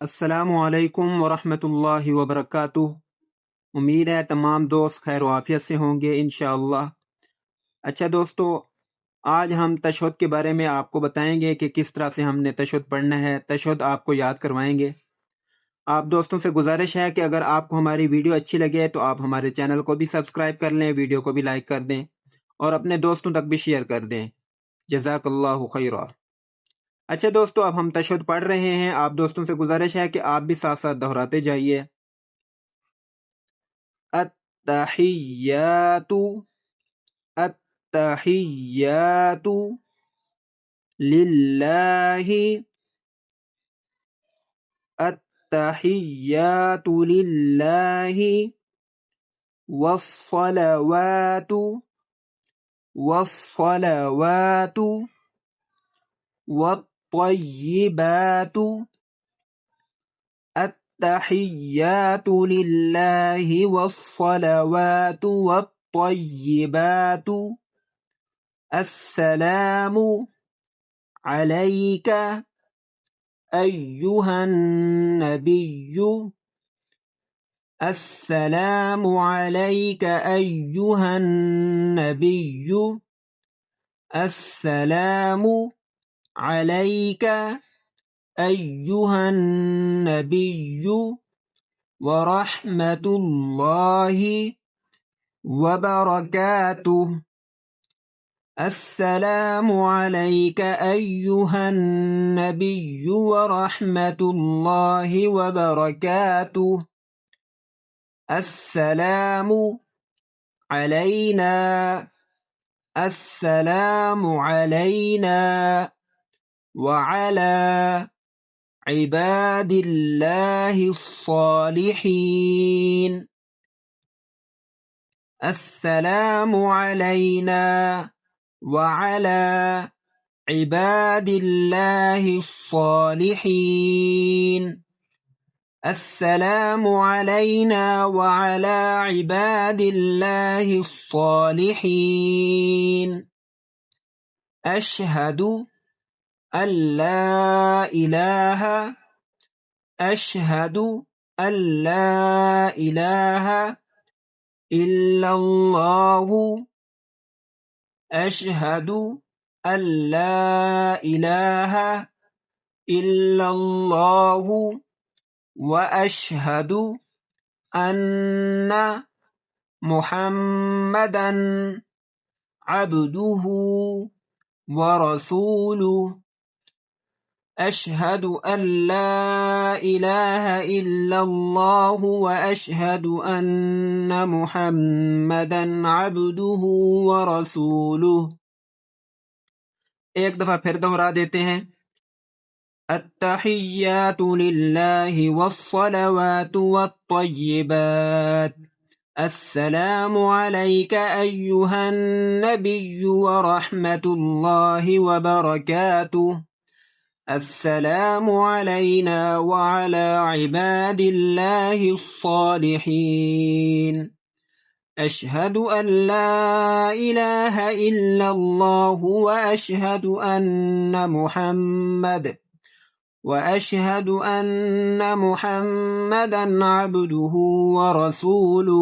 السلام علیکم ورحمۃ اللہ وبرکاتہ۔ امید ہے تمام دوست خیر و عافیت سے ہوں گے انشاءاللہ۔ اچھا دوستو، آج ہم تشہد کے بارے میں آپ کو بتائیں گے کہ کس طرح سے ہم نے تشہد پڑھنا ہے۔ تشہد آپ کو یاد کروائیں گے۔ آپ دوستوں سے گزارش ہے کہ اگر آپ کو ہماری ویڈیو اچھی لگے تو آپ ہمارے چینل کو بھی سبسکرائب کر لیں، ویڈیو کو بھی لائک کر دیں اور اپنے دوستوں تک بھی شیئر کر دیں۔ جزاک اللہ خیرا۔ اچھا دوستو، اب ہم تشہد پڑھ رہے ہیں۔ آپ دوستوں سے گزارش ہے کہ آپ بھی ساتھ ساتھ دہراتے جائیے۔ التحیات التحیات للہ التحیات للہ والصلوات والصلوات والطیبات التحیات للہ والصلوات والطیبات السلام علیک ایہا النبی السلام علیک ایہا النبی السلام علیک ایہا النبی ورحمۃ اللہ وبرکاتہ السلام علیک ایہا النبی ورحمۃ اللہ وبرکاتہ السلام علینا السلام علینا وعلی عباد اللہ الصالحین السلام علینا وعلی عباد اللہ الصالحین السلام علینا وعلی عباد اللہ الصالحین اشہد ان لا الہ اشہد ان لا الہ الا اللہ اشہد ان لا الہ الا اللہ واشہد ان محمدا عبدہ ورسولہ اشہد ان لا الہ الا اللہ واشہد ان محمدا عبدہ ورسولہ۔ ایک دفعہ پھر دہرا دیتے ہیں۔ التحیات للہ والصلوات والطیبات السلام علیک ایہا النبی ورحمۃ اللہ وبرکاتہ السلام علینا وعلی عباد اللہ الصالحین اشہد ان لا الہ الا اللہ واشہد ان محمدا عبدہ ورسولہ